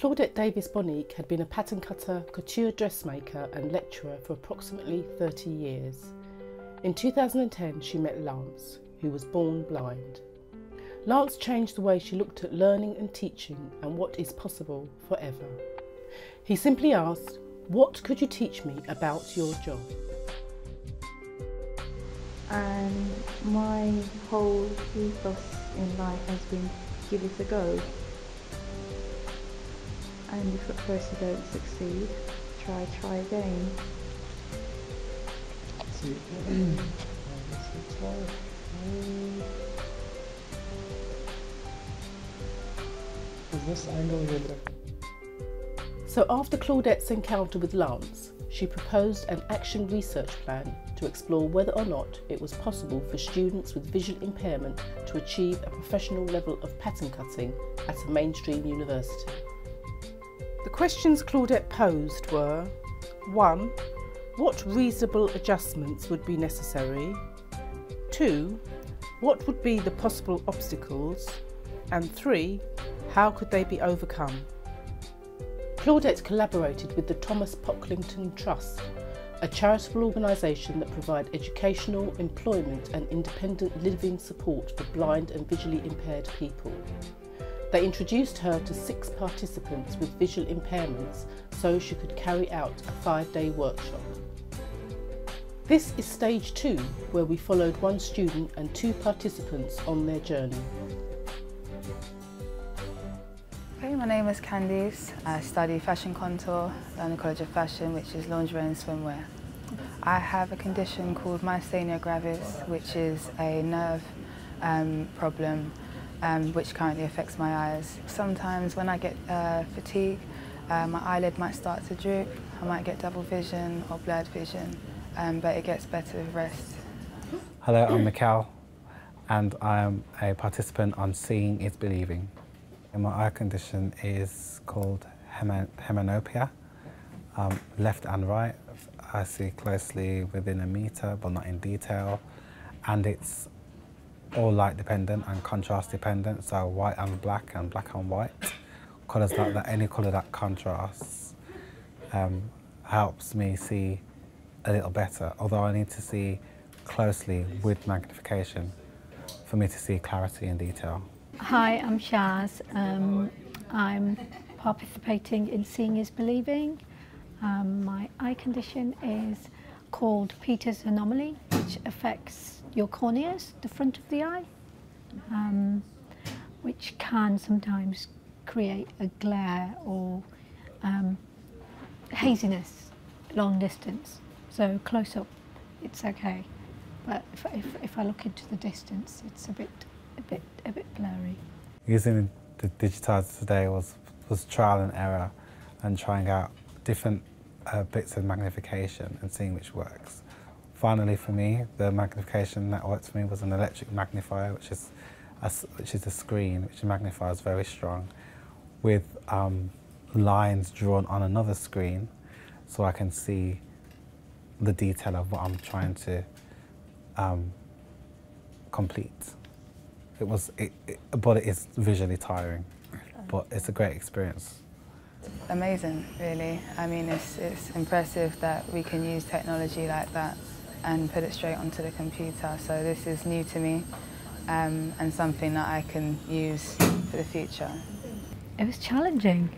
Claudette Davis-Bonnick had been a pattern cutter, couture dressmaker and lecturer for approximately 30 years. In 2010 she met Lance, who was born blind. Lance changed the way she looked at learning and teaching and what is possible forever. He simply asked, "What could you teach me about your job?" And my whole ethos in life has been give it a go. And if at first you don't succeed, try again. This angle here. So after Claudette's encounter with Lance, she proposed an action research plan to explore whether or not it was possible for students with visual impairment to achieve a professional level of pattern cutting at a mainstream university. The questions Claudette posed were: 1. What reasonable adjustments would be necessary? 2. What would be the possible obstacles? And 3. How could they be overcome? Claudette collaborated with the Thomas Pocklington Trust, a charitable organisation that provides educational, employment and independent living support for blind and visually impaired people. They introduced her to 6 participants with visual impairments so she could carry out a 5-day workshop. This is stage 2, where we followed 1 student and 2 participants on their journey. Okay, my name is Candice. I study fashion contour at London College of Fashion, which is lingerie and swimwear. I have a condition called myasthenia gravis, which is a nerve problem which currently affects my eyes. Sometimes when I get fatigue, my eyelid might start to droop, I might get double vision or blurred vision, but it gets better with rest. Hello, I'm Mikhail, and I am a participant on Seeing is Believing. And my eye condition is called hemanopia, left and right. I see closely within a metre, but not in detail, and it's all light dependent and contrast dependent, so white and black and white. Colours like that, any colour that contrasts helps me see a little better, although I need to see closely with magnification for me to see clarity and detail. Hi, I'm Shaz. I'm participating in Seeing is Believing. My eye condition is called Peter's anomaly, which affects your corneas, the front of the eye, which can sometimes create a glare or haziness long distance. So close up, it's okay, but if I look into the distance, it's a bit blurry. Using the digitizer today was trial and error, and trying out different bits of magnification and seeing which works. Finally, for me, the magnification that worked for me was an electric magnifier, which is a screen which magnifies very strong, with lines drawn on another screen, so I can see the detail of what I'm trying to complete. But it is visually tiring, but it's a great experience. Amazing, really. I mean, it's impressive that we can use technology like that and put it straight onto the computer. So this is new to me and something that I can use for the future. It was challenging,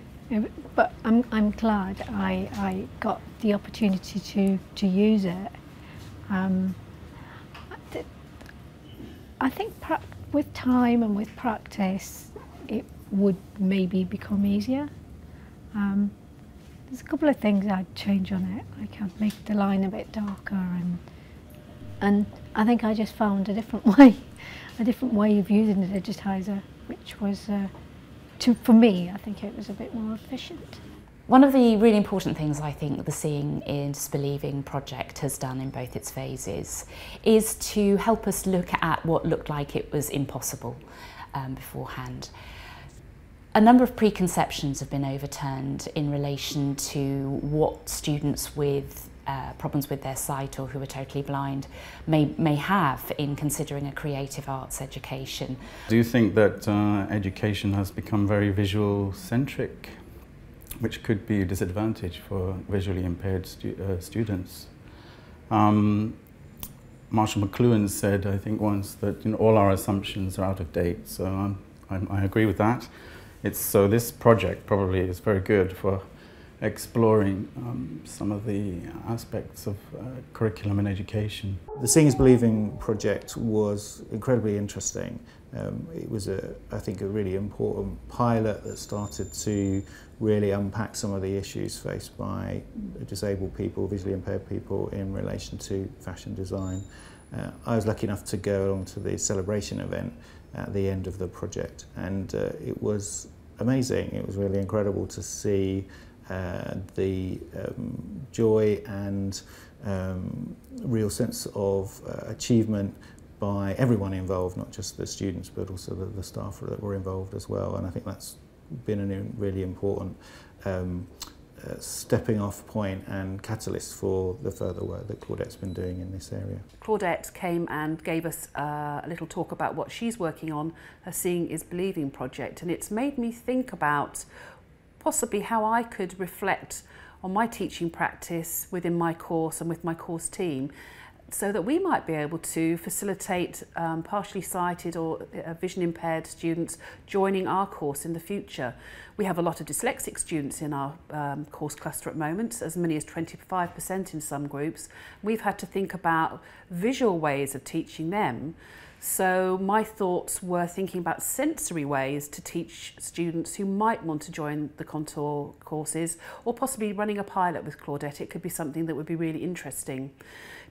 but I'm glad I got the opportunity to use it. I think with time and with practice, it would maybe become easier. There's a couple of things I'd change on it. Like I'd make the line a bit darker, and I think I just found a different way of using the digitizer, which was, for me, I think it was a bit more efficient. One of the really important things I think the Seeing is Believing project has done in both its phases is to help us look at what looked like it was impossible beforehand. A number of preconceptions have been overturned in relation to what students with problems with their sight or who are totally blind may have in considering a creative arts education. Do you think that education has become very visual centric? which could be a disadvantage for visually impaired students. Marshall McLuhan said, I think once, that all our assumptions are out of date, so I agree with that. So this project probably is very good for exploring some of the aspects of curriculum and education. The Seeing is Believing project was incredibly interesting. It was, I think, a really important pilot that started to really unpack some of the issues faced by disabled people, visually impaired people, in relation to fashion design. I was lucky enough to go along to the celebration event at the end of the project, and it was amazing. It was really incredible to see the joy and real sense of achievement by everyone involved, not just the students but also the staff that were involved as well, and I think that's been a really important stepping off point and catalyst for the further work that Claudette's been doing in this area. Claudette came and gave us a little talk about what she's working on, her Seeing is Believing project, and it's made me think about possibly how I could reflect on my teaching practice within my course and with my course team, so that we might be able to facilitate partially sighted or vision impaired students joining our course in the future. We have a lot of dyslexic students in our course cluster at the moment, as many as 25% in some groups. We've had to think about visual ways of teaching them. So my thoughts were thinking about sensory ways to teach students who might want to join the contour courses, or possibly running a pilot with Claudette. It could be something that would be really interesting.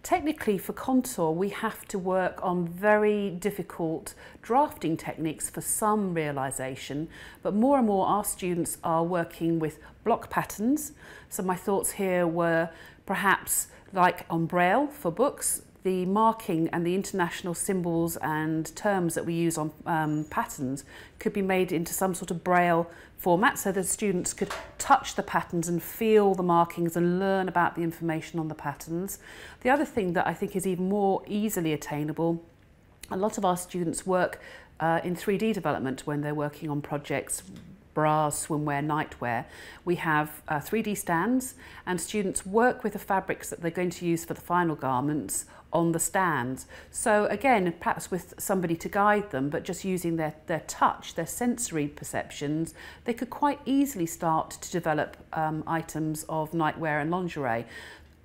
Technically, for contour, we have to work on very difficult drafting techniques for some realisation, but more and more our students are working with block patterns. So my thoughts here were perhaps like on Braille for books, the marking and the international symbols and terms that we use on patterns could be made into some sort of Braille format, so that students could touch the patterns and feel the markings and learn about the information on the patterns. The other thing that I think is even more easily attainable, a lot of our students work in 3D development when they're working on projects, bras, swimwear, nightwear. We have 3D stands, and students work with the fabrics that they're going to use for the final garments on the stands. So again, perhaps with somebody to guide them, but just using their touch, their sensory perceptions, they could quite easily start to develop items of nightwear and lingerie.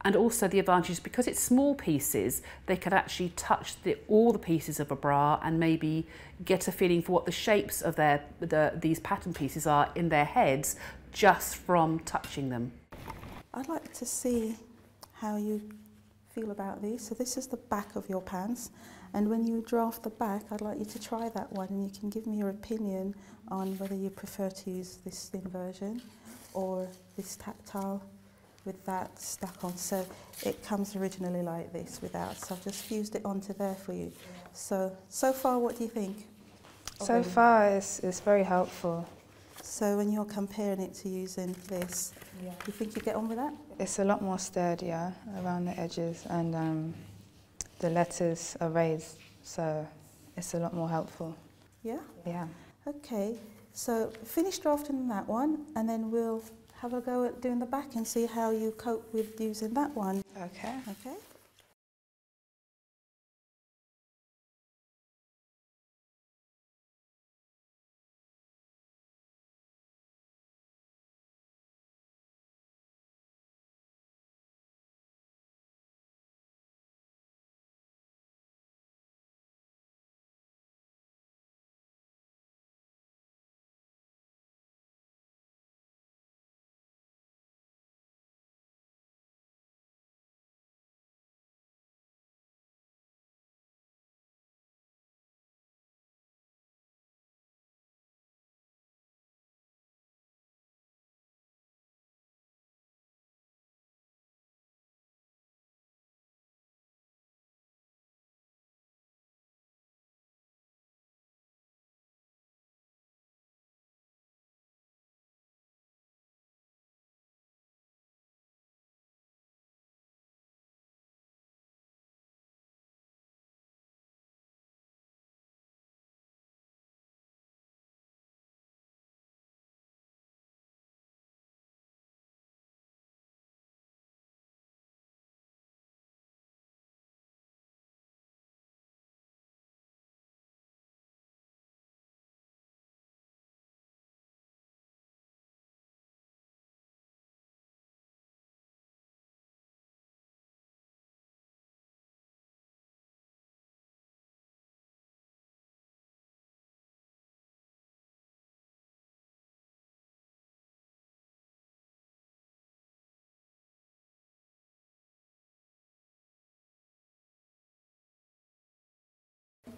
And also the advantage, because it's small pieces, they could actually touch all the pieces of a bra and maybe get a feeling for what the shapes of these pattern pieces are in their heads just from touching them. I'd like to see how you feel about these. So this is the back of your pants, and when you draft the back, I'd like you to try that one, and you can give me your opinion on whether you prefer to use this thin version or this tactile with that stuck on. So it comes originally like this without, so I've just fused it onto there for you. So far, what do you think? So far it's very helpful. So when you're comparing it to using this, do you think you get on with that? It's a lot more sturdier around the edges, and the letters are raised, so it's a lot more helpful. Yeah? Yeah. Okay, so finish drafting that one, and then we'll have a go at doing the back and see how you cope with using that one. Okay. Okay.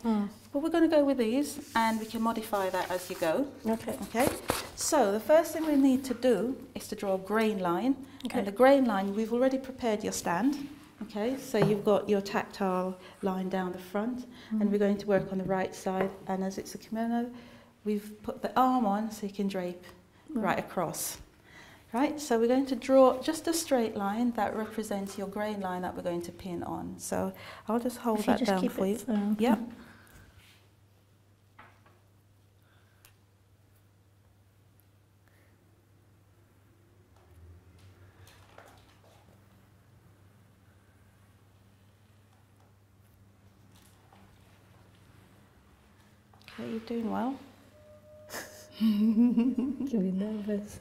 But we're going to go with these, and we can modify that as you go. Okay. Okay. So the first thing we need to do is to draw a grain line. Okay. And the grain line, we've already prepared your stand. Okay, so you've got your tactile line down the front, and we're going to work on the right side. And as it's a kimono, we've put the arm on so you can drape right across. Right, so we're going to draw just a straight line that represents your grain line that we're going to pin on. So I'll just hold that down for you. Yep. Okay, you're doing well. Getting nervous.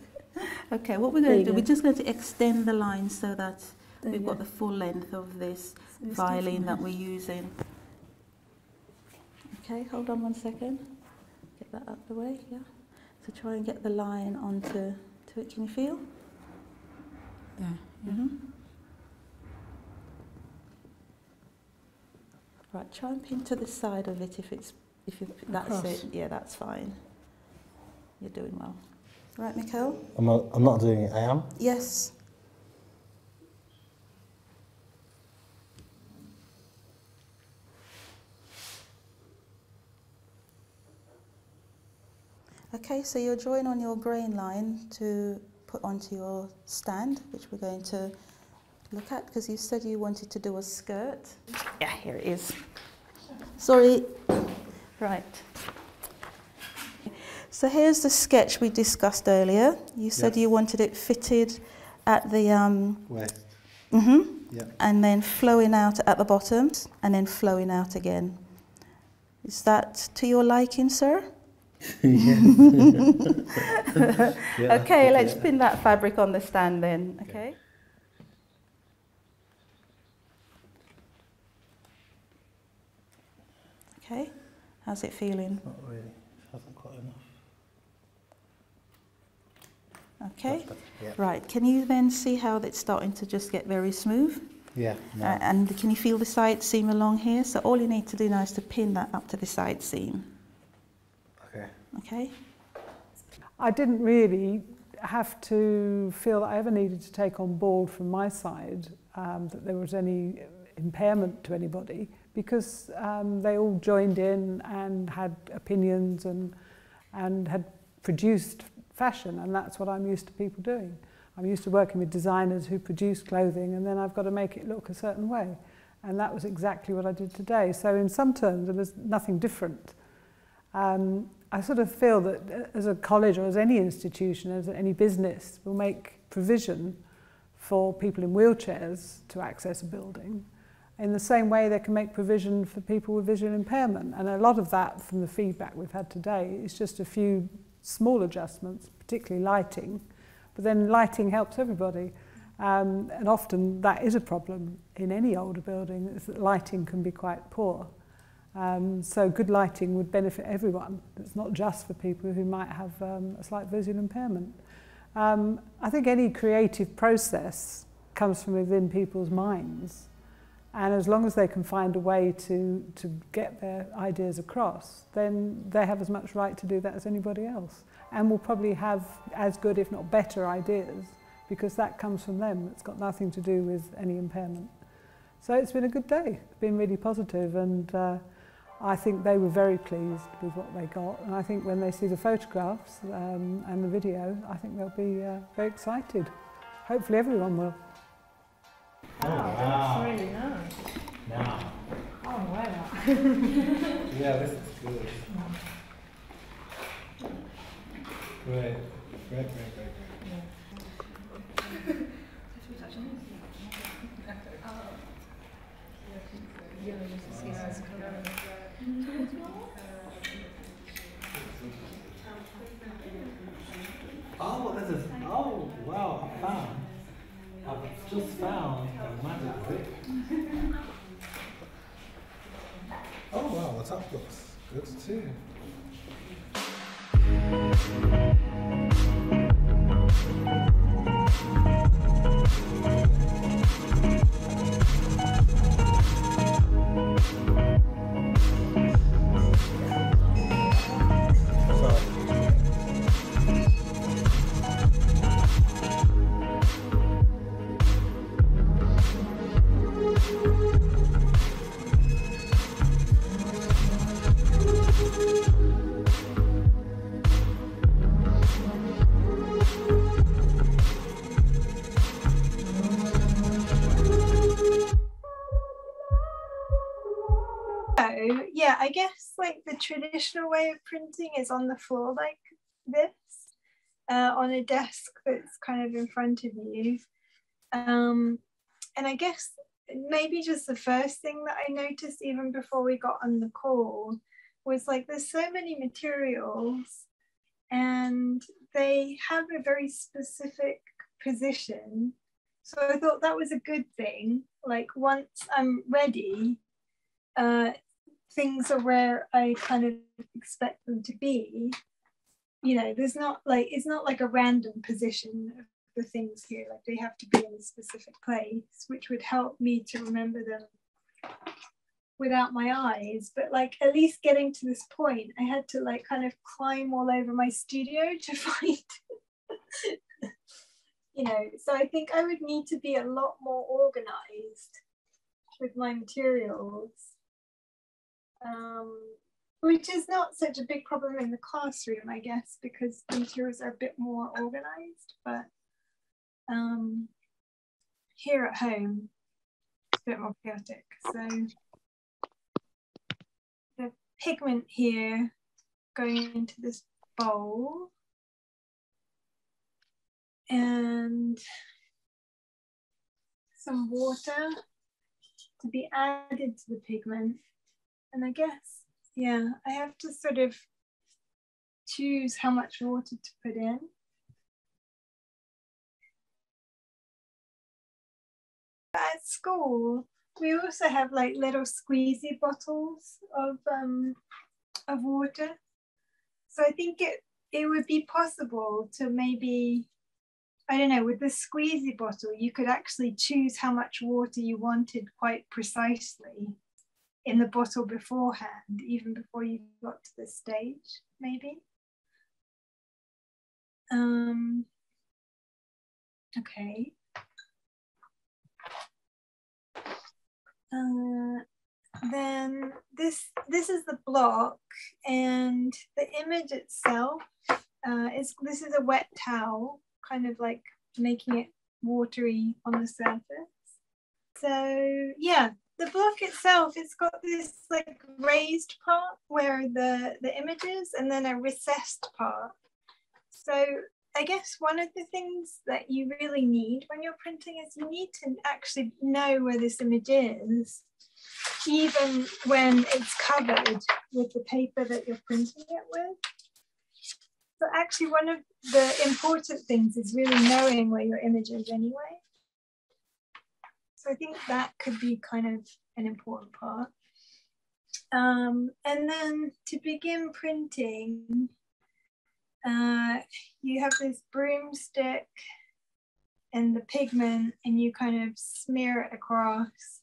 Okay, what we're going to do, we're just going to extend the line so that we've got the full length of this violin that we're using. Okay, hold on 1 second. Get that out of the way, yeah. So try and get the line onto it. Can you feel? Yeah. Right, try and pin to the side of it that's it. Yeah, that's fine. You're doing well. Right, Mikhail? I'm not doing it, I am? Yes. Okay, so you're drawing on your grain line to put onto your stand, which we're going to look at, because you said you wanted to do a skirt. Yeah, here it is. Sorry. Right. So here's the sketch we discussed earlier. You said you wanted it fitted at the waist. Yeah. And then flowing out at the bottom, and then flowing out again. Is that to your liking, sir? Okay, let's pin that fabric on the stand then. Okay. Okay. How's it feeling? Not really. It hasn't quite enough. Okay. Right. Can you then see how it's starting to just get very smooth? Yeah. No. And can you feel the side seam along here? So all you need to do now is to pin that up to the side seam. Okay. Okay. I didn't really have to feel that I ever needed to take on board from my side that there was any impairment to anybody, because they all joined in and had opinions and had produced fashion, and that's what I'm used to people doing. I'm used to working with designers who produce clothing, and then I've got to make it look a certain way, and that was exactly what I did today. So in some terms there was nothing different. I sort of feel that as a college or as any institution, as any business, will make provision for people in wheelchairs to access a building in the same way they can make provision for people with visual impairment. And a lot of that, from the feedback we've had today, is just a few small adjustments, particularly lighting. But then lighting helps everybody. And often that is a problem in any older building, is that lighting can be quite poor. So good lighting would benefit everyone. It's not just for people who might have a slight visual impairment. I think any creative process comes from within people's minds. And as long as they can find a way to get their ideas across, then they have as much right to do that as anybody else. And will probably have as good, if not better, ideas, because that comes from them. It's got nothing to do with any impairment. So it's been a good day. It's been really positive, and I think they were very pleased with what they got. And I think when they see the photographs and the video, I think they'll be very excited. Hopefully everyone will. Oh, wow. That's really nice. Now. Oh, wow. Yeah, this is good. Great. Great. Oh, this is, oh, wow, I've just found a magic brick. Oh, wow, the top looks good too. yeah, I guess like the traditional way of printing is on the floor like this, on a desk that's kind of in front of you. And I guess maybe just the first thing that I noticed even before we got on the call was like there's so many materials and they have a very specific position. So I thought that was a good thing. Like once I'm ready, things are where I kind of expect them to be. You know, there's not like, it's not like a random position of the things here, like they have to be in a specific place, which would help me to remember them without my eyes. But like at least getting to this point, I had to like kind of climb all over my studio to find, you know, so I think I would need to be a lot more organized with my materials. Which is not such a big problem in the classroom, I guess, because the materials are a bit more organized, but here at home, it's a bit more chaotic. So the pigment here going into this bowl, and some water to be added to the pigment. And I guess, yeah, I have to sort of choose how much water to put in. At school, we also have like little squeezy bottles of water. So I think it would be possible to maybe, I don't know, with the squeezy bottle, you could actually choose how much water you wanted quite precisely in the bottle beforehand, even before you got to the stage, maybe. Okay. Then this is the block, and the image itself this is a wet towel, kind of like making it watery on the surface. So yeah, the block itself, it's got this like raised part where the image is, and then a recessed part. So I guess one of the things that you really need when you're printing is you need to actually know where this image is, even when it's covered with the paper that you're printing it with. So actually one of the important things is really knowing where your image is anyway. So I think that could be kind of an important part. And then to begin printing, you have this broomstick and the pigment, and you kind of smear it across,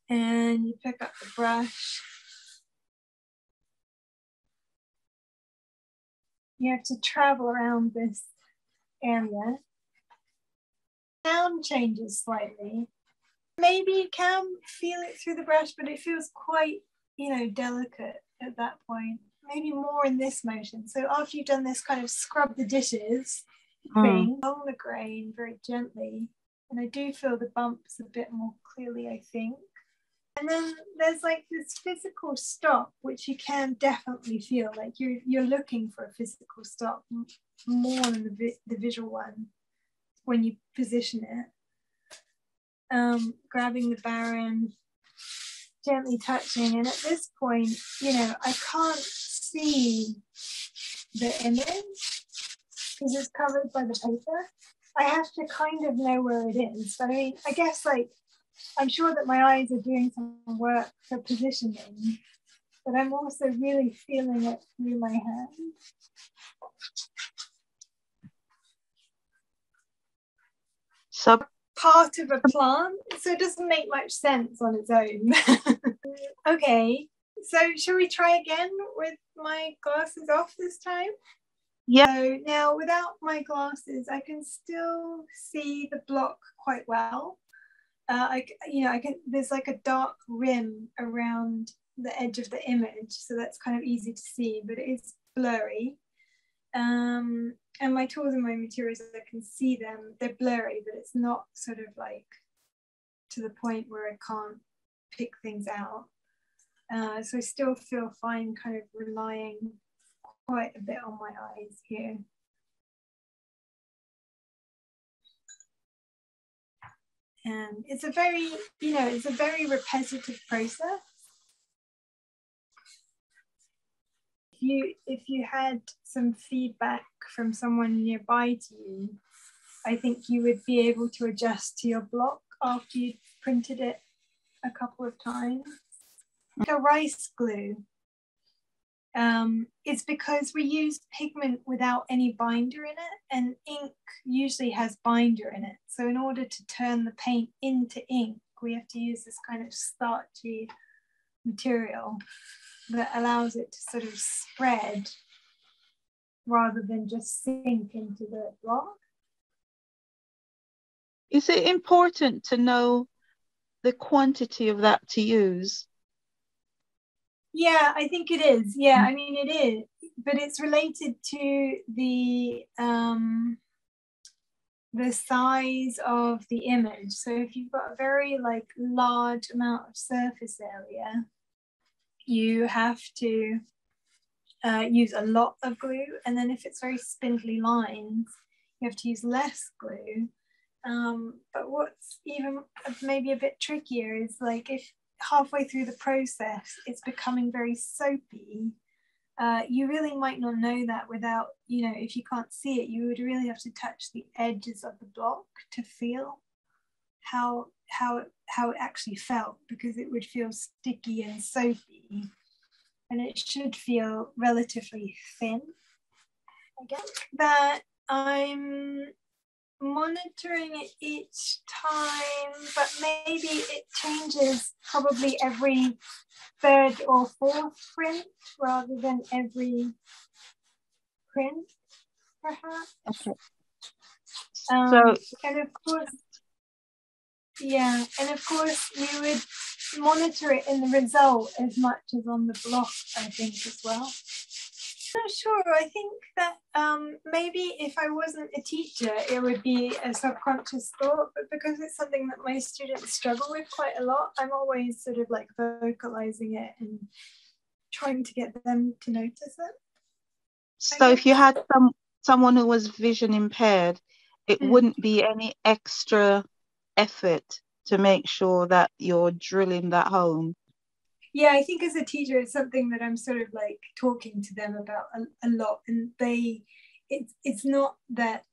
and you pick up the brush. You have to travel around this area. Sound changes slightly. Maybe you can feel it through the brush, but it feels quite, you know, delicate at that point. Maybe more in this motion. So after you've done this kind of scrub the dishes thing, along the grain very gently, and I do feel the bumps a bit more clearly, I think. And then there's like this physical stop, which you can definitely feel, like you're looking for a physical stop more than the visual one when you position it. Grabbing the baron, gently touching, and at this point, you know, I can't see the image because it's covered by the paper. I have to kind of know where it is. But I mean, I guess like, I'm sure that my eyes are doing some work for positioning, but I'm also really feeling it through my hand. So part of a plant, so it doesn't make much sense on its own. Okay, so shall we try again with my glasses off this time? Yeah. So now without my glasses, I can still see the block quite well. There's like a dark rim around the edge of the image, so that's kind of easy to see, but it is blurry. And my tools and my materials, I can see them, they're blurry, but it's not sort of like to the point where I can't pick things out. So I still feel fine kind of relying quite a bit on my eyes here. And it's a very, it's a very repetitive process. If you had some feedback from someone nearby to you, I think you would be able to adjust to your block after you printed it a couple of times. Like a rice glue, it's because we use pigment without any binder in it, and ink usually has binder in it. So in order to turn the paint into ink, we have to use this kind of starchy material that allows it to sort of spread rather than just sink into the block. Is it important to know the quantity of that to use? Yeah, I think it is. Yeah, I mean, it is, but it's related to the size of the image. So if you've got a very large amount of surface area, you have to use a lot of glue. And then if it's very spindly lines, you have to use less glue. But what's even maybe a bit trickier is if halfway through the process it's becoming very soapy, you really might not know that without, if you can't see it, you would really have to touch the edges of the block to feel how it actually felt, because it would feel sticky and soapy, and it should feel relatively thin. I guess that I'm monitoring it each time, but maybe it changes probably every third or fourth print rather than every print, perhaps. Okay. And of course, yeah, and of course we would monitor it in the result as much as on the block, I think, as well. I'm not sure. I think that maybe if I wasn't a teacher, it would be a subconscious thought, but because it's something that my students struggle with quite a lot, I'm always sort of vocalizing it and trying to get them to notice it. So if you had someone who was vision impaired, it wouldn't be any extra effort to make sure that you're drilling that home. Yeah, I think as a teacher, it's something that I'm sort of talking to them about a lot, and it's not that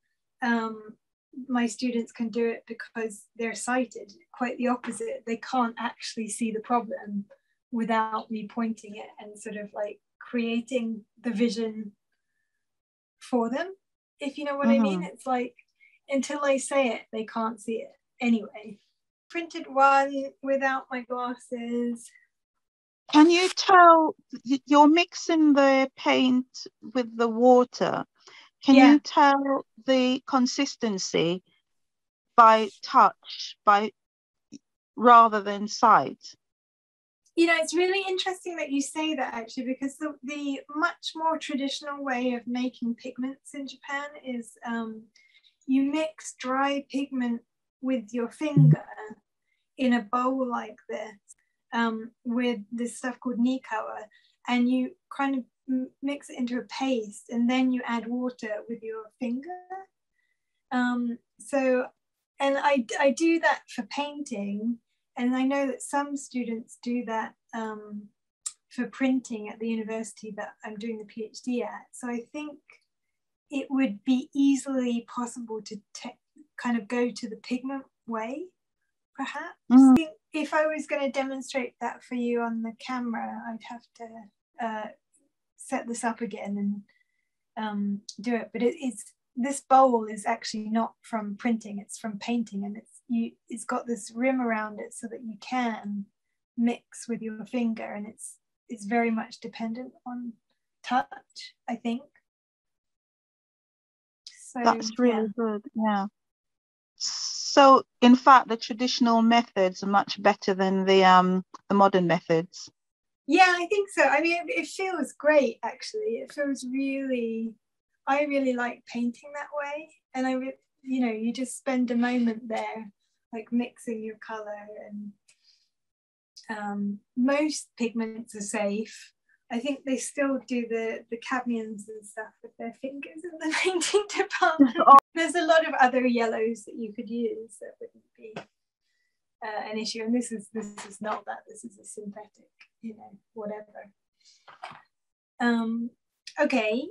my students can do it because they're sighted. Quite the opposite. They can't actually see the problem without me pointing it and sort of creating the vision for them, if you know what I mean. It's until I say it, they can't see it anyway. Printed one without my glasses. Can you tell, you're mixing the paint with the water, can you tell the consistency by touch, rather than sight? It's really interesting that you say that, actually, because the much more traditional way of making pigments in Japan is you mix dry pigment with your finger in a bowl like this. With this stuff called nikawa, and you kind of mix it into a paste, and then you add water with your finger. And I do that for painting, and I know that some students do that for printing at the university that I'm doing the PhD at. So I think it would be easily possible to kind of go to the pigment way, perhaps. I think if I was going to demonstrate that for you on the camera, I'd have to set this up again and do it. But this bowl is actually not from printing; it's from painting, and it's got this rim around it so that you can mix with your finger, and it's very much dependent on touch, I think. So that's really good. Yeah. So, in fact, the traditional methods are much better than the modern methods. Yeah, I think so. I mean, it feels great, actually. It feels I really like painting that way. And you just spend a moment there, mixing your color most pigments are safe. I think they still do the cadmiums and stuff with their fingers in the painting department. There's a lot of other yellows that you could use that wouldn't be an issue. And this is not that. This is a synthetic, you know, whatever. Okay,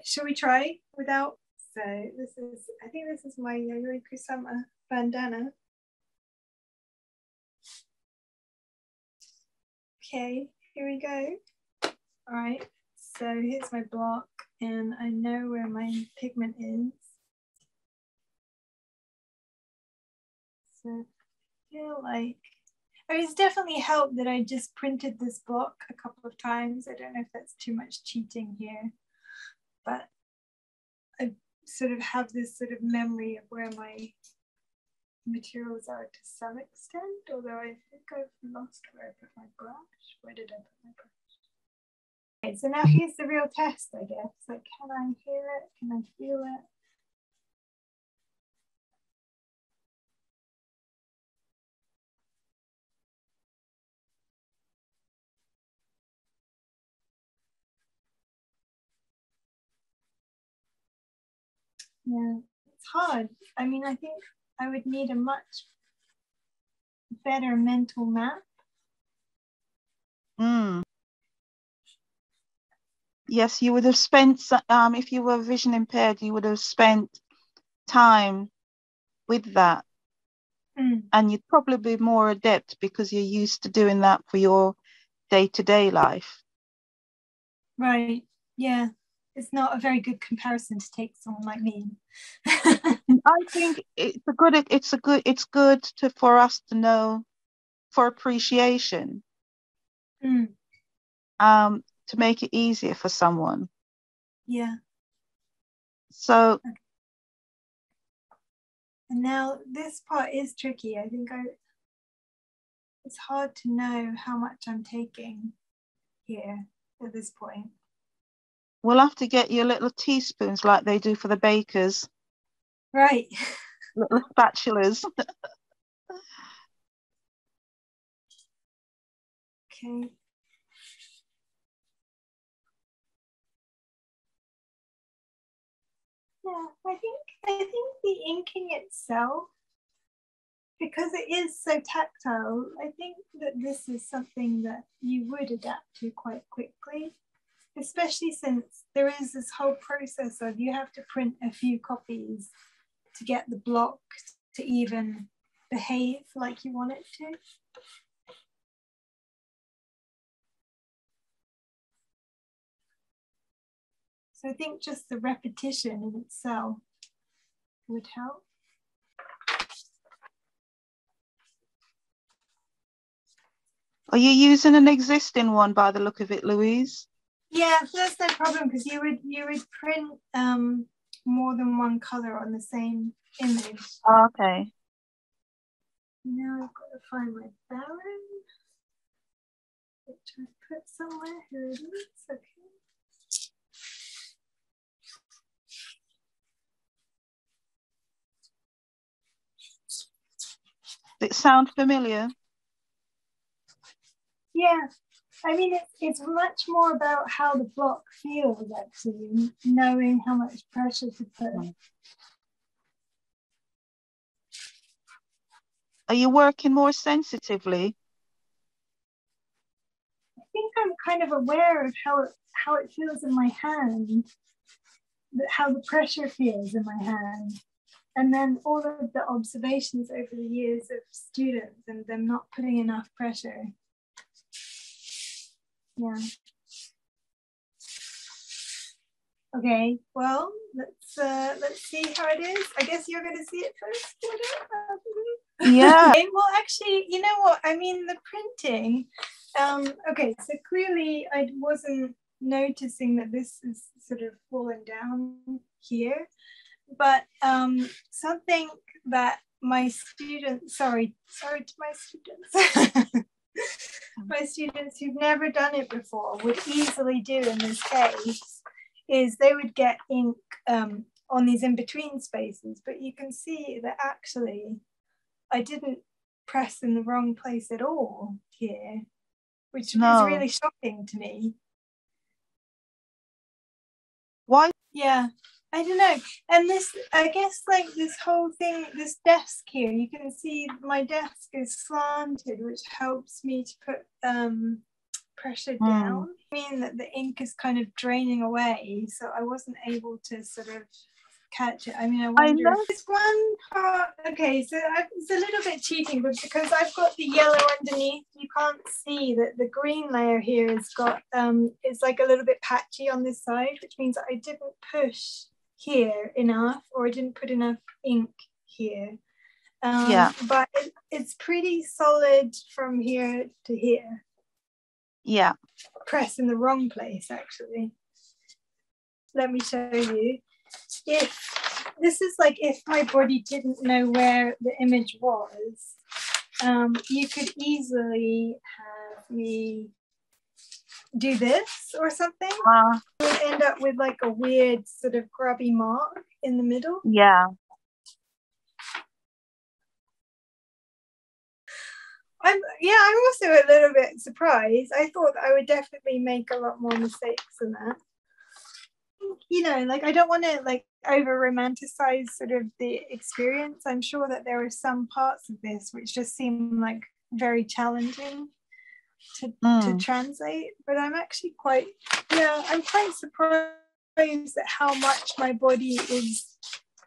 shall we try without? So this is, I think this is my Yayoi Kusama bandana. Okay, here we go. All right, so here's my block, and I know where my pigment is. So I feel like, I mean, it's definitely helped that I just printed this block a couple of times. I don't know if that's too much cheating here, but I sort of have this sort of memory of where my materials are to some extent, although I think I've lost where I put my brush. Where did I put my brush? Okay, so now here's the real test, I guess. Like, can I hear it? Can I feel it? Yeah, it's hard. I mean, I think I would need a much better mental map. Yes, you would have spent, if you were vision impaired, you would have spent time with that. And you'd probably be more adept because you're used to doing that for your day-to-day life. Right, yeah. It's not a very good comparison to take someone like me. I think it's good for us to know, for appreciation, to make it easier for someone. Yeah. So. Okay. And now this part is tricky. I think it's hard to know how much I'm taking here at this point. We'll have to get you little teaspoons like they do for the bakers. Right. Little spatulas. Okay. Yeah, I think the inking itself, because it is so tactile, I think that this is something that you would adapt to quite quickly, especially since there is this whole process of you have to print a few copies to get the block to even behave like you want it to. So I think just the repetition in itself would help. Are you using an existing one by the look of it, Louise? Yeah, that's no problem, because you would print more than one color on the same image. Oh, okay. Now I've got to find my baron, which I put somewhere. Here it is. Okay. Does it sound familiar? Yeah, I mean, it's much more about how the block feels, actually, knowing how much pressure to put. Are you working more sensitively? I think I'm kind of aware of how it feels in my hand, how the pressure feels in my hand. And then all of the observations over the years of students and them not putting enough pressure. Yeah. Okay, well, let's see how it is. I guess you're going to see it first. Yeah. Okay, well, actually, you know what? I mean, the printing. Okay, so clearly I wasn't noticing that this is sort of falling down here. But something that my students, sorry to my students, my students who've never done it before would easily do in this case is they would get ink on these in-between spaces, but you can see that actually I didn't press in the wrong place at all here, which is really shocking to me. Why? Yeah, I don't know. And this, I guess, like this whole thing, this desk here, you can see my desk is slanted, which helps me to put pressure down. I mean that the ink is kind of draining away, so I wasn't able to sort of catch it. I mean, I wonder if this one part, okay, so it's a little bit cheating, but because I've got the yellow underneath, you can't see that the green layer here has got, it's like a little bit patchy on this side, which means I didn't push here enough, or I didn't put enough ink here. But it's pretty solid from here to here. Yeah. Press in the wrong place, actually. Let me show you. If this is like if my body didn't know where the image was, you could easily have me do this or something. You would end up with like a weird sort of grubby mark in the middle. Yeah. I'm also a little bit surprised. I thought I would definitely make a lot more mistakes than that. You know, like I don't want to like over romanticize sort of the experience. I'm sure that there are some parts of this which just seem like very challenging to translate, but I'm actually quite surprised at how much my body is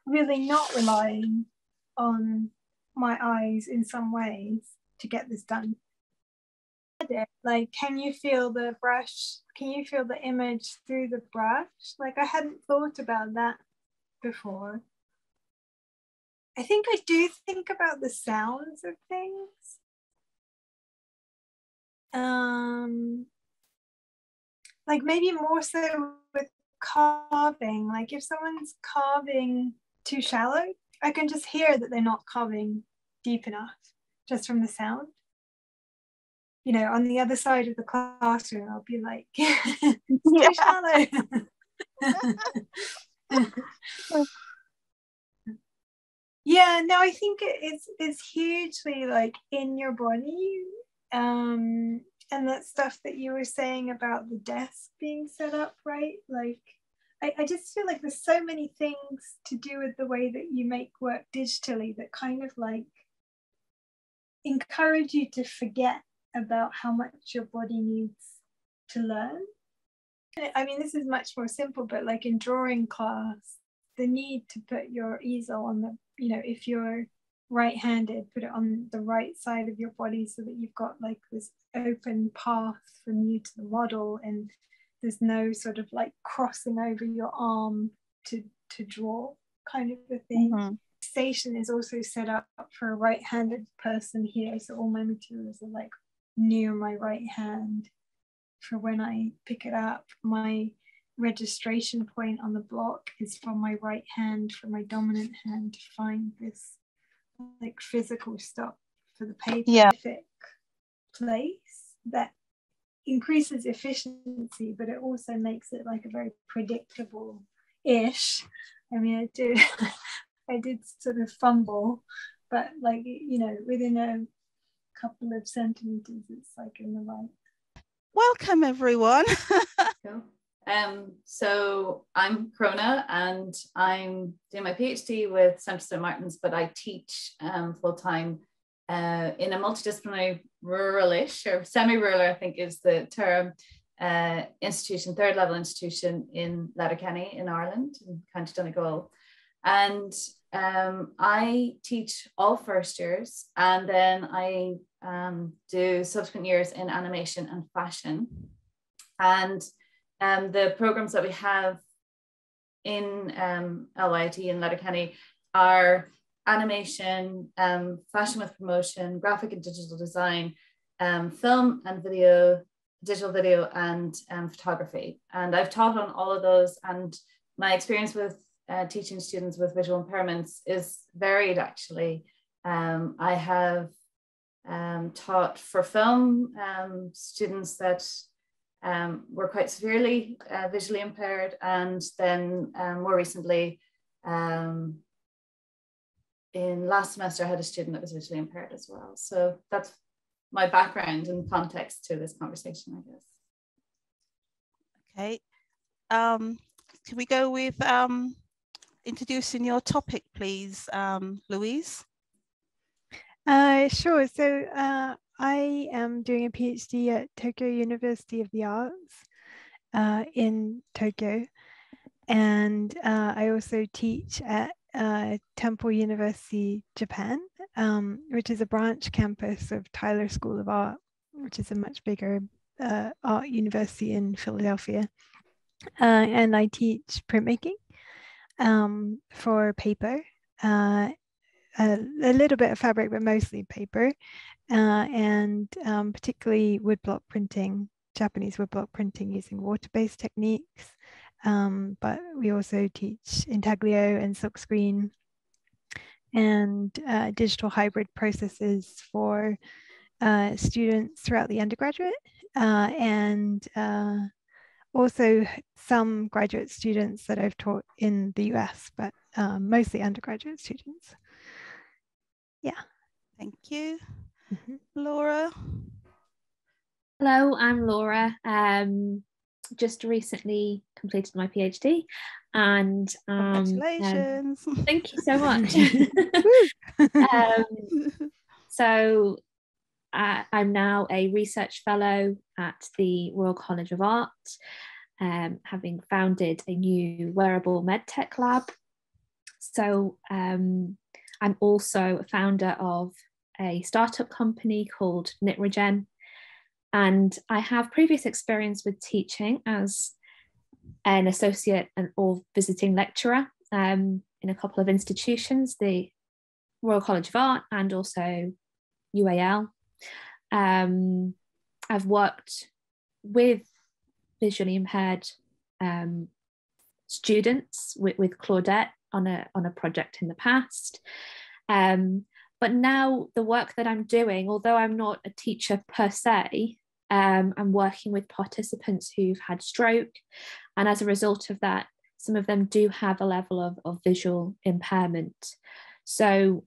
really not relying on my eyes in some ways to get this done. Like, can you feel the brush? Can you feel the image through the brush? Like, I hadn't thought about that before. I think I do think about the sounds of things. Like maybe more so with carving. Like if someone's carving too shallow, I can just hear that they're not carving deep enough just from the sound. You know, on the other side of the classroom, I'll be like, it's too shallow. Yeah, no, I think it's hugely like in your body. And that stuff that you were saying about the desk being set up, right? Like, I just feel like there's so many things to do with the way that you make work digitally that kind of like encourage you to forget about how much your body needs to learn. I mean, this is much more simple, but like in drawing class, the need to put your easel on the, you know, if you're right-handed, put it on the right side of your body so that you've got like this open path from you to the model, and there's no sort of like crossing over your arm to draw kind of a thing. Station is also set up for a right-handed person here, so all my materials are like near my right hand for when I pick it up. My registration point on the block is from my right hand, for my dominant hand, to find this like physical stop for the paper place that increases efficiency, but it also makes it like a very predictable-ish. I mean, I did sort of fumble, but like, you know, within a couple of centimeters, it's like in the right. Welcome, everyone. Cool. So I'm Crona, and I'm doing my PhD with Centre St Martin's, but I teach full-time in a multidisciplinary ruralish or semi-rural, I think is the term, institution, third level institution in Letterkenny in Ireland, in County Donegal. And I teach all first years, and then I do subsequent years in animation and fashion. And the programs that we have in LYT in Letterkenny are animation, fashion with promotion, graphic and digital design, film and video, digital video, and photography. And I've taught on all of those, and my experience with teaching students with visual impairments is varied, actually. I have taught for film students that were quite severely visually impaired, and then more recently in last semester, I had a student that was visually impaired as well. So that's my background and context to this conversation, I guess. Okay. Can we go with introducing your topic, please, Louise? Sure. So I am doing a PhD at Tokyo University of the Arts in Tokyo. And I also teach at Temple University, Japan, which is a branch campus of Tyler School of Art, which is a much bigger art university in Philadelphia. And I teach printmaking for paper, a little bit of fabric, but mostly paper, and particularly woodblock printing, Japanese woodblock printing using water-based techniques. But we also teach intaglio and silkscreen and digital hybrid processes for students throughout the undergraduate, and also some graduate students that I've taught in the US, but mostly undergraduate students. Yeah. Thank you. Laura? Hello, I'm Laura. Just recently completed my PhD, and congratulations. Thank you so much. So I'm now a research fellow at the Royal College of Art, having founded a new wearable medtech lab. So I'm also a founder of a startup company called Nitrogen. And I have previous experience with teaching as an associate or visiting lecturer in a couple of institutions, the Royal College of Art and also UAL. I've worked with visually impaired students with Claudette on a project in the past. But now the work that I'm doing, although I'm not a teacher per se, I'm working with participants who've had stroke. And as a result of that, some of them do have a level of visual impairment. So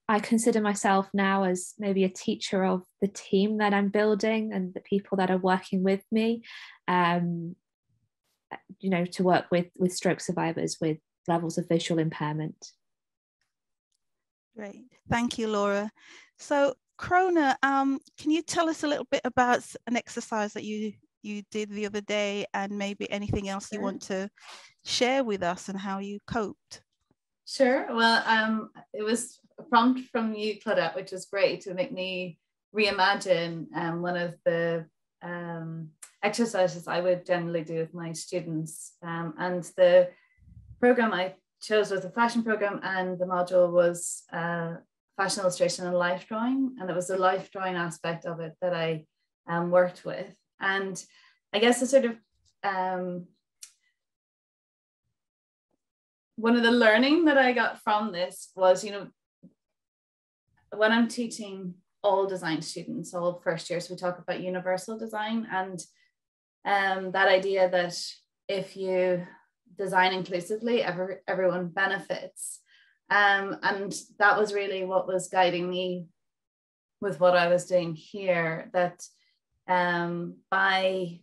I consider myself now as maybe a teacher of the team that I'm building and the people that are working with me, to work with stroke survivors with levels of visual impairment. Great, thank you, Laura. So Crona, can you tell us a little bit about an exercise that you did the other day, and maybe anything else you want to share with us and how you coped? Sure. Well, it was a prompt from you, Claudette, which was great to make me reimagine one of the exercises I would generally do with my students. And the program I chose was a fashion program, and the module was fashion illustration and life drawing. And it was the life drawing aspect of it that I worked with. And I guess the sort of one of the learning that I got from this was, when I'm teaching all design students, all first years, we talk about universal design, and that idea that if you design inclusively, everyone benefits. And that was really what was guiding me with what I was doing here, that by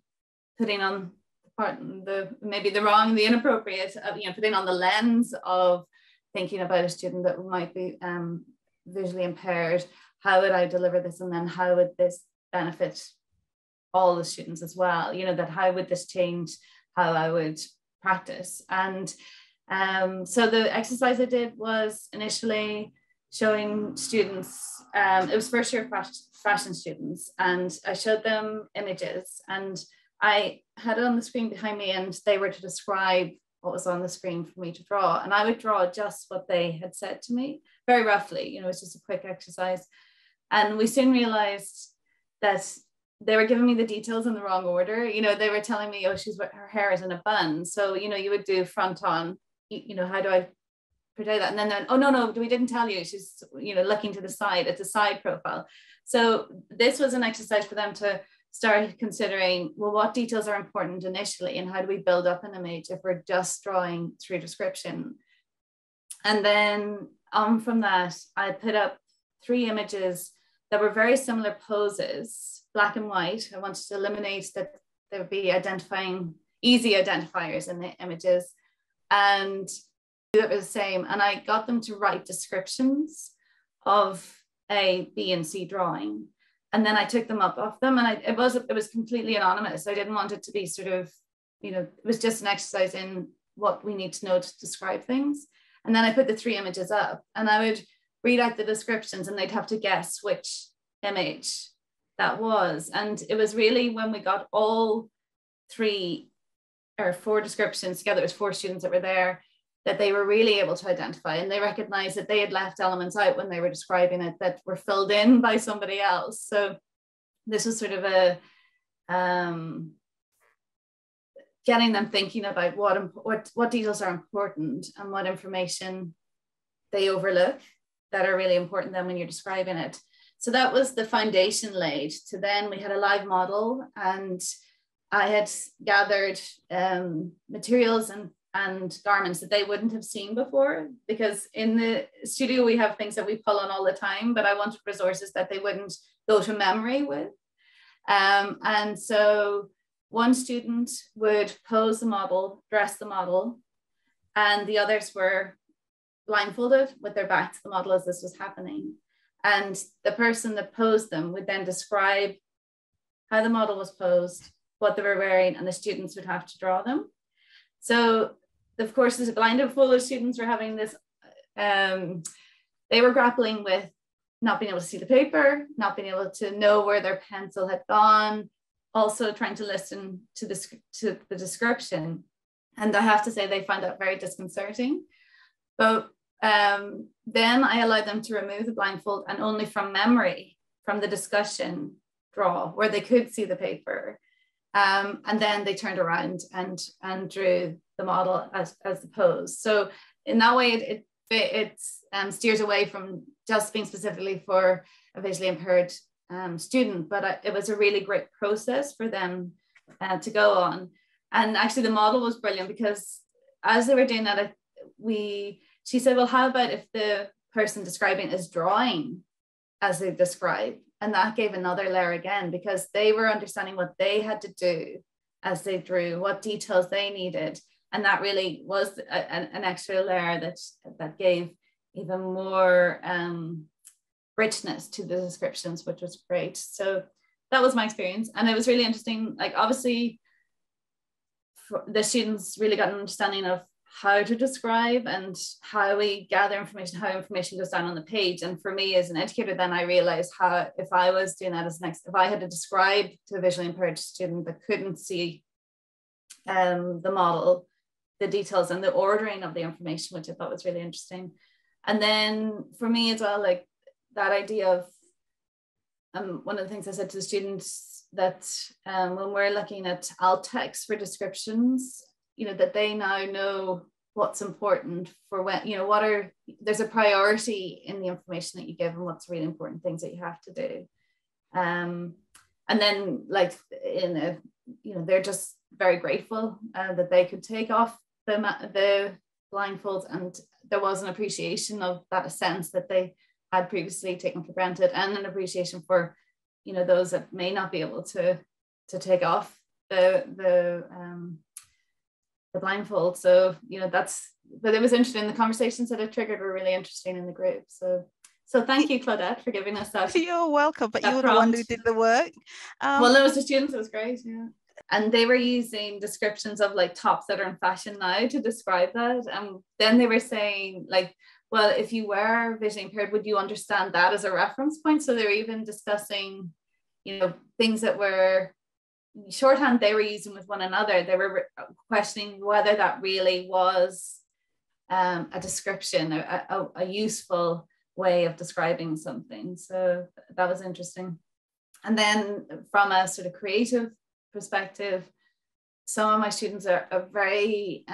putting on the inappropriate, putting on the lens of thinking about a student that might be visually impaired, how would I deliver this, and then how would this benefit all the students as well? That how would this change how I would practice? And so the exercise I did was initially showing students, it was first year fashion students, and I showed them images, and I had it on the screen behind me, and they were to describe what was on the screen for me to draw. And I would draw just what they had said to me, very roughly, it's just a quick exercise. And we soon realized that they were giving me the details in the wrong order. They were telling me, her hair is in a bun. So, you would do front on, how do I portray that? And then, oh, no, we didn't tell you. She's, looking to the side. It's a side profile. So this was an exercise for them to start considering, well, what details are important initially, and how do we build up an image if we're just drawing through description? And then from that, I put up 3 images that were very similar poses, black and white. I wanted to eliminate that there would be easy identifiers in the images, and it was the same. And I got them to write descriptions of A, B, and C drawing. And then I took them up off them, and it was completely anonymous. I didn't want it to be sort of, it was just an exercise in what we need to know to describe things. And then I put the 3 images up, and I would read out the descriptions, and they'd have to guess which image that was. And it was really when we got all 3 or 4 descriptions together, it was 4 students that were there, that they were really able to identify, and they recognized that they had left elements out when they were describing it that were filled in by somebody else. So this was sort of a getting them thinking about what details are important and what information they overlook that are really important then when you're describing it. So that was the foundation laid. To then we had a live model, and I had gathered materials and garments that they wouldn't have seen before, because in the studio we have things that we pull on all the time, but I wanted resources that they wouldn't go to memory with. And so one student would pose the model, dress the model, and the others were blindfolded with their back to the model as this was happening. And the person that posed them would then describe how the model was posed, what they were wearing, and the students would have to draw them. So of course, the blindfolded students were having this, they were grappling with not being able to see the paper, not being able to know where their pencil had gone, also trying to listen to the description. And I have to say they found that very disconcerting. But then I allowed them to remove the blindfold and only from memory, from the discussion, draw where they could see the paper. And then they turned around and drew the model as the pose. So in that way, it steers away from just being specifically for a visually impaired student, but it was a really great process for them to go on. And actually the model was brilliant, because as they were doing that, she said, well, how about if the person describing is drawing as they describe? And that gave another layer again, because they were understanding what they had to do as they drew, what details they needed. And that really was an extra layer that gave even more richness to the descriptions, which was great. So that was my experience. And it was really interesting. Like, obviously, the students really got an understanding of how to describe and how we gather information, how information goes down on the page. And for me as an educator, then I realized how, if I was doing that if I had to describe to a visually impaired student that couldn't see the model, the details and the ordering of the information, which I thought was really interesting. And then for me as well, like that idea of, one of the things I said to the students that when we're looking at alt text for descriptions, that they now know what's important for when, there's a priority in the information that you give and what's really important things that you have to do. And then like they're just very grateful that they could take off the blindfolds, and there was an appreciation of that, a sense that they had previously taken for granted, and an appreciation for, those that may not be able to take off the blindfold. So but it was interesting. The conversations that it triggered were really interesting in the group. So thank you, Claudette, for giving us that. You're welcome, but you were the one who did the work. Well, it was the students. It was great. Yeah. And they were using descriptions of like tops that are in fashion now to describe that. And then they were saying like, well, if you were visually impaired, would you understand that as a reference point? So they were even discussing, things that were shorthand they were using with one another. They were questioning whether that really was a description, a useful way of describing something. So that was interesting. And then from a sort of creative perspective, some of my students are very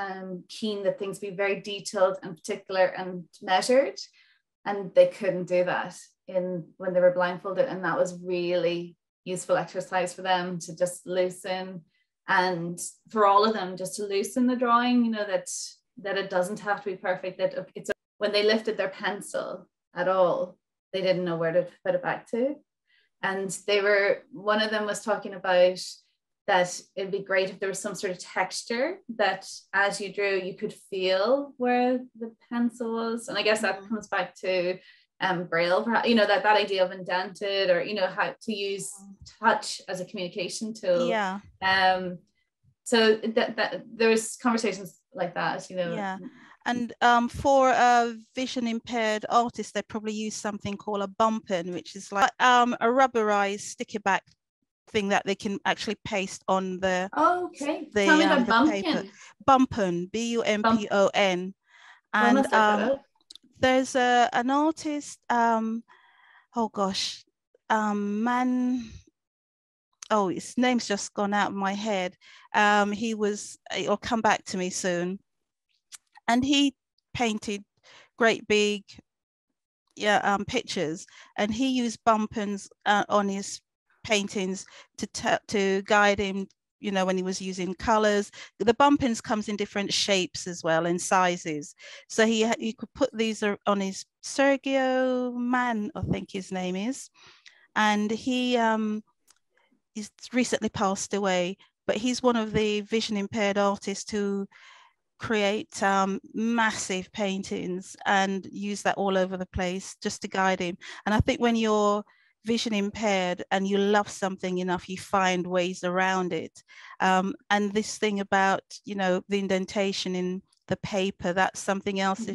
keen that things be very detailed and particular and measured, and they couldn't do that when they were blindfolded. And that was really useful exercise for them to just loosen, and for all of them just to loosen the drawing, that it doesn't have to be perfect, that it's when they lifted their pencil at all, they didn't know where to put it back to. And one of them was talking about that it'd be great if there was some sort of texture that as you drew, you could feel where the pencil was. And I guess that comes back to Braille, that idea of indented, or, how to use touch as a communication tool. Yeah. So that there's conversations like that, Yeah. And for a vision impaired artist, they probably use something called a Bumpin, which is like a rubberized sticker back thing that they can actually paste on the Tell me about Bumpin. Paper. Bumpin, Bumpon. And there's an artist, his name's just gone out of my head. It'll come back to me soon. And he painted great big pictures, and he used Bumpins on his paintings to guide him, when he was using colors. The Bumpins comes in different shapes as well, and sizes. So he could put these on his Sergio Mann, I think his name is. And he's recently passed away, but he's one of the vision impaired artists who create massive paintings and use that all over the place just to guide him. And I think when you're vision impaired and you love something enough, you find ways around it. And this thing about, the indentation in the paper, that's something else.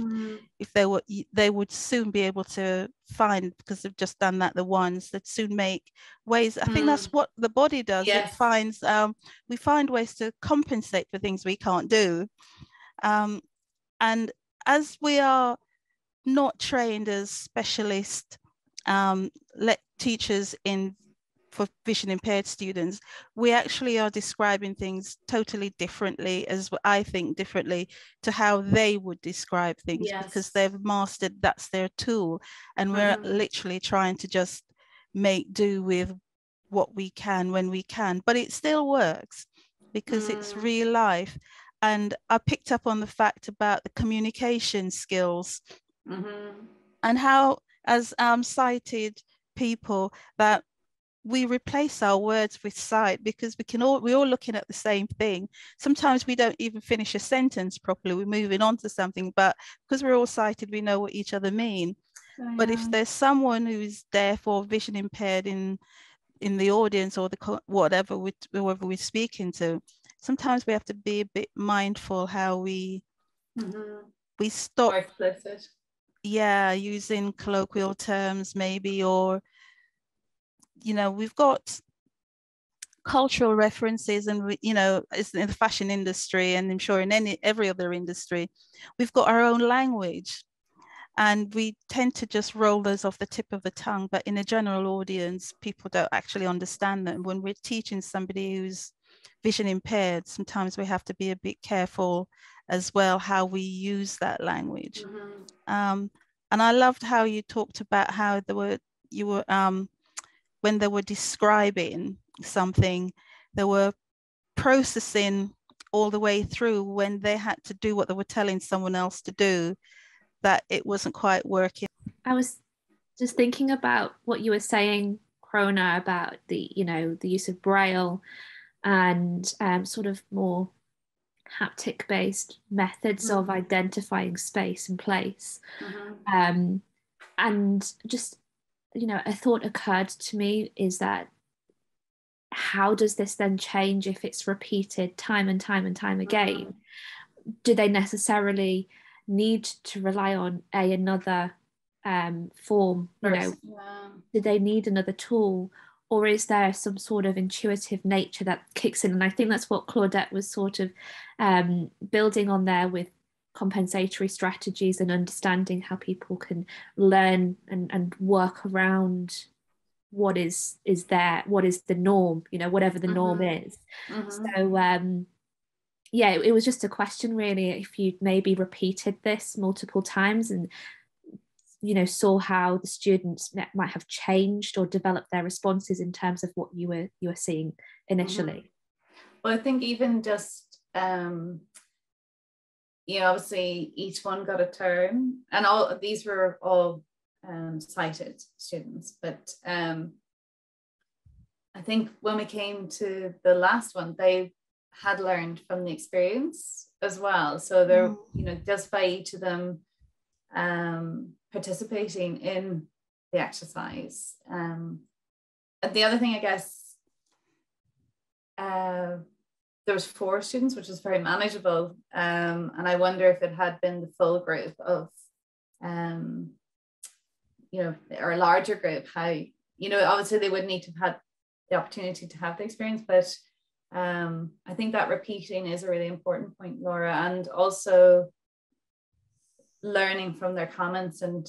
If they would soon be able to find, because they've just done that, the ones that soon make ways. I think that's what the body does. Yes. It finds, we find ways to compensate for things we can't do. And as we are not trained as specialist teachers for vision impaired students, we actually are describing things totally differently, I think differently to how they would describe things. Yes. Because they've mastered, that's their tool, and we're literally trying to just make do with what we can when we can, but it still works because it's real life. And I picked up on the fact about the communication skills and how, as sighted people, that we replace our words with sight, because we're all looking at the same thing. Sometimes we don't even finish a sentence properly. We're moving on to something, but because we're all sighted, we know what each other mean. But if there's someone who's deaf or vision impaired in the audience, or whoever we're speaking to, sometimes we have to be a bit mindful how we stop using colloquial terms maybe, or we've got cultural references, and it's in the fashion industry, and I'm sure in every other industry, we've got our own language, and we tend to just roll those off the tip of the tongue. But in a general audience, people don't actually understand them. When we're teaching somebody who's vision impaired, sometimes we have to be a bit careful as well how we use that language. And I loved how you talked about how when they were describing something, they were processing all the way through when they had to do what they were telling someone else to do, that it wasn't quite working. I was just thinking about what you were saying, Crona, about the use of Braille and sort of more haptic-based methods of identifying space and place. And just, a thought occurred to me is that how does this then change if it's repeated time and time and time again? Do they necessarily need to rely on another form? Do they need another tool, or is there some sort of intuitive nature that kicks in? And I think that's what Claudette was sort of building on there, with compensatory strategies and understanding how people can learn and work around what is there, what is the norm, whatever the norm is. So it was just a question really, if you maybe repeated this multiple times and saw how the students might have changed or developed their responses in terms of what you were seeing initially. Well, I think even just you know, obviously each one got a turn, and all of these were all sighted students, but I think when we came to the last one, they had learned from the experience as well. So they're, you know, just by each of them participating in the exercise. And the other thing, I guess, there was 4 students, which was very manageable. And I wonder if it had been the full group of, you know, or a larger group, how, you know, obviously they would need to have had the opportunity to have the experience, but I think that repeating is a really important point, Laura, and also learning from their comments and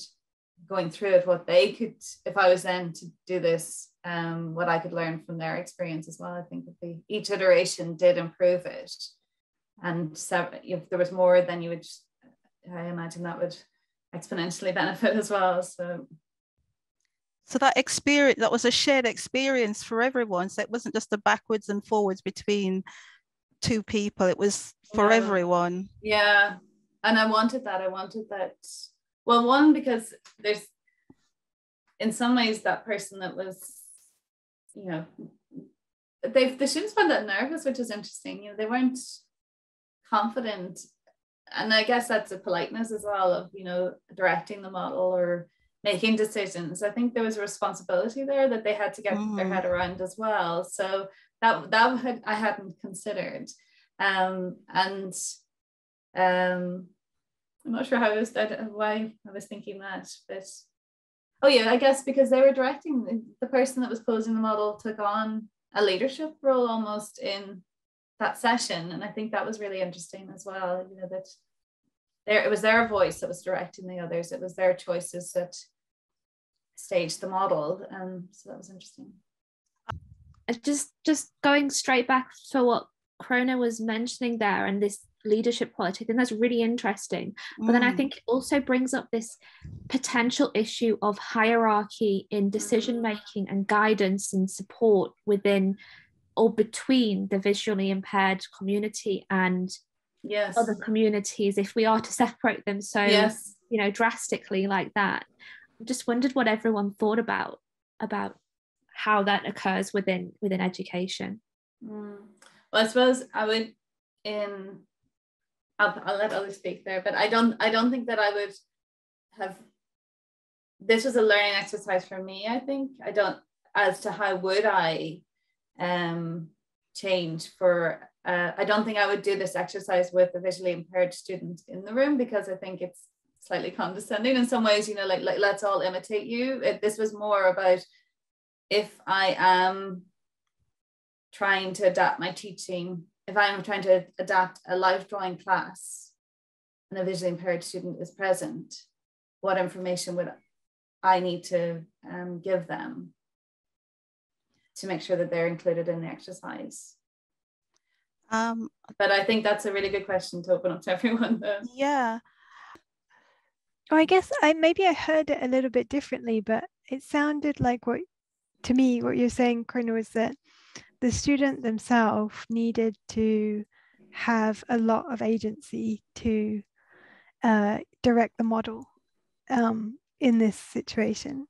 going through it, what they could, if I was then to do this, what I could learn from their experience as well. I think that each iteration did improve it, and if there was more, then you would, I imagine that would exponentially benefit as well. So that experience, that was a shared experience for everyone. So it wasn't just the backwards and forwards between 2 people. It was for everyone. Yeah. And I wanted that. Well, one, because there's, in some ways, that person that was, you know, the students found that nervous, which is interesting. You know, they weren't confident. And I guess that's a politeness as well of, you know, directing the model or making decisions. I think there was a responsibility there that they had to get their head around as well. So that I hadn't considered. I'm not sure why I was thinking that, but oh yeah, I guess because they were directing, the person that was posing the model took on a leadership role almost in that session, and I think that was really interesting as well. You know, that it was their voice that was directing the others. It was their choices that staged the model, so that was interesting. Just going straight back to what Crona was mentioning there, and this leadership quality, I think that's really interesting. But then I think it also brings up this potential issue of hierarchy in decision making and guidance and support within or between the visually impaired community and other communities, if we are to separate them so you know, drastically like that. I just wondered what everyone thought about how that occurs within education. Well, I suppose I would I'll let others speak there, but I don't think that I would have, this was a learning exercise for me. I think I don't, as to how would I change for I don't think I would do this exercise with a visually impaired student in the room, because I think it's slightly condescending in some ways, you know, like let's all imitate you. This was more about, if I am trying to adapt my teaching, if I'm trying to adapt a life drawing class and a visually impaired student is present, what information would I need to give them to make sure that they're included in the exercise? But I think that's a really good question to open up to everyone. Yeah. Well, I guess maybe I heard it a little bit differently, but it sounded like what you're saying, Crona, was that the student themselves needed to have a lot of agency to direct the model in this situation.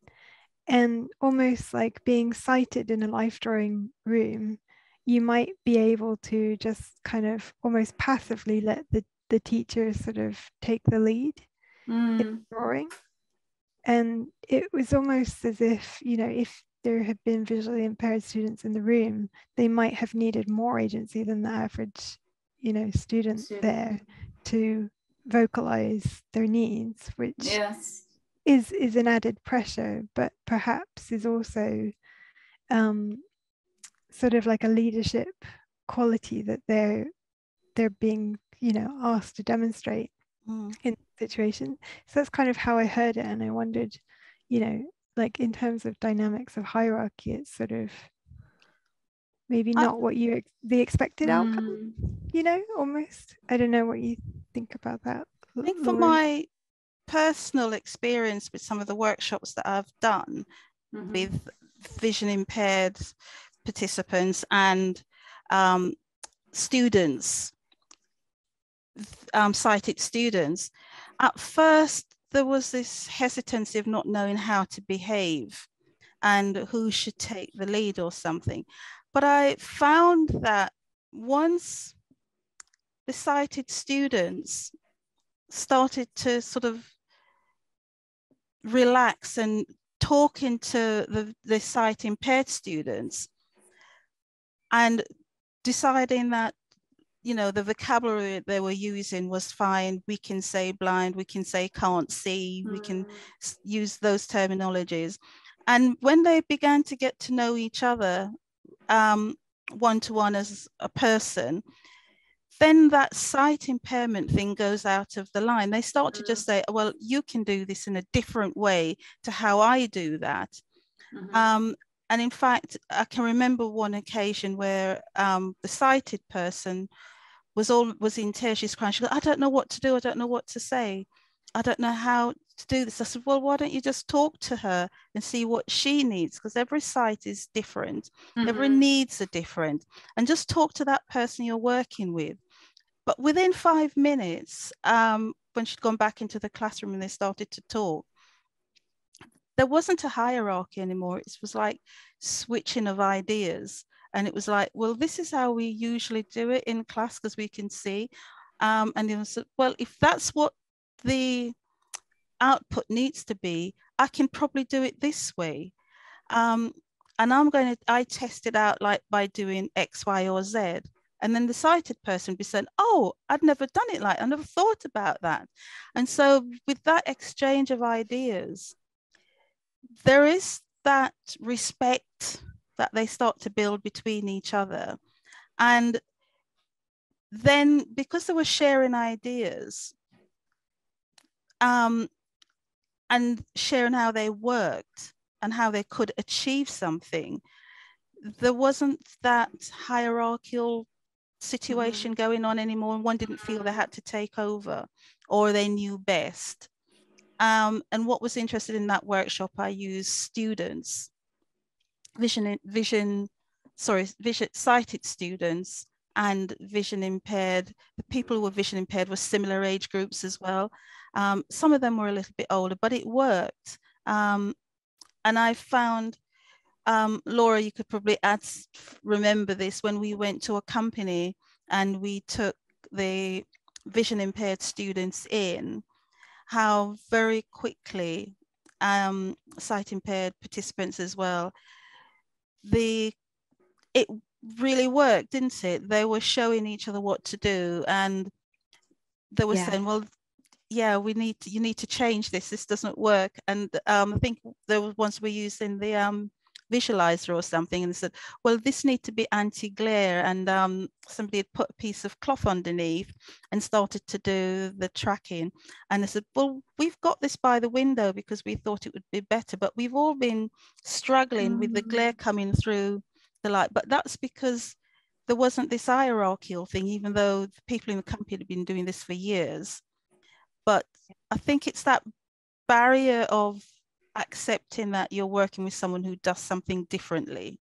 And almost like being sighted in a life drawing room, you might be able to just kind of almost passively let the teacher sort of take the lead in drawing. And it was almost as if, you know, if there had been visually impaired students in the room, they might have needed more agency than the average, you know, student there to vocalize their needs, which is an added pressure, but perhaps is also sort of like a leadership quality that they're being, you know, asked to demonstrate in the situation. So that's kind of how I heard it, and I wondered, you know, like in terms of dynamics of hierarchy, it's sort of maybe not what the expected outcome, you know, almost. I don't know what you think about that. I think from my personal experience with some of the workshops that I've done with vision impaired participants and students, sighted students, at first there was this hesitancy of not knowing how to behave and who should take the lead or something. But I found that once the sighted students started to sort of relax and talking to the sight impaired students and deciding that, you know, the vocabulary they were using was fine. We can say blind, we can say can't see, we can use those terminologies. And when they began to get to know each other one-to-one as a person, then that sight impairment thing goes out of the line. They start to just say, well, you can do this in a different way to how I do that. And in fact, I can remember one occasion where the sighted person was in tears. She's crying. She goes, I don't know what to do. I don't know what to say. I don't know how to do this. I said, well, why don't you just talk to her and see what she needs? Because every sight is different. Every needs are different. And just talk to that person you're working with. But within 5 minutes, when she'd gone back into the classroom and they started to talk, there wasn't a hierarchy anymore. It was like switching of ideas. And it was like, well, this is how we usually do it in class because we can see. And they said, well, if that's what the output needs to be, I can probably do it this way. And I test it out like by doing X, Y, or Z. And then the sighted person would be saying, oh, I'd never done it like, I never thought about that. And so with that exchange of ideas, there is that respect that they start to build between each other. And then because they were sharing ideas and sharing how they worked and how they could achieve something, there wasn't that hierarchical situation going on anymore, and one didn't feel they had to take over or they knew best. And what was interesting in that workshop, I used students, sighted students and vision impaired. The people who were vision impaired were similar age groups as well. Some of them were a little bit older, but it worked. And I found, Laura, you could probably remember this, when we went to a company and we took the vision impaired students in, how very quickly sight impaired participants as well, it really worked, didn't it? They were showing each other what to do, and they were saying, well, yeah, you need to change this doesn't work. And I think there was once we used in the visualizer or something, and they said, well, this needs to be anti-glare, and somebody had put a piece of cloth underneath and started to do the tracking, and they said, well, we've got this by the window because we thought it would be better, but we've all been struggling with the glare coming through the light. But that's because there wasn't this hierarchical thing, even though the people in the company had been doing this for years. But I think it's that barrier of accepting that you're working with someone who does something differently.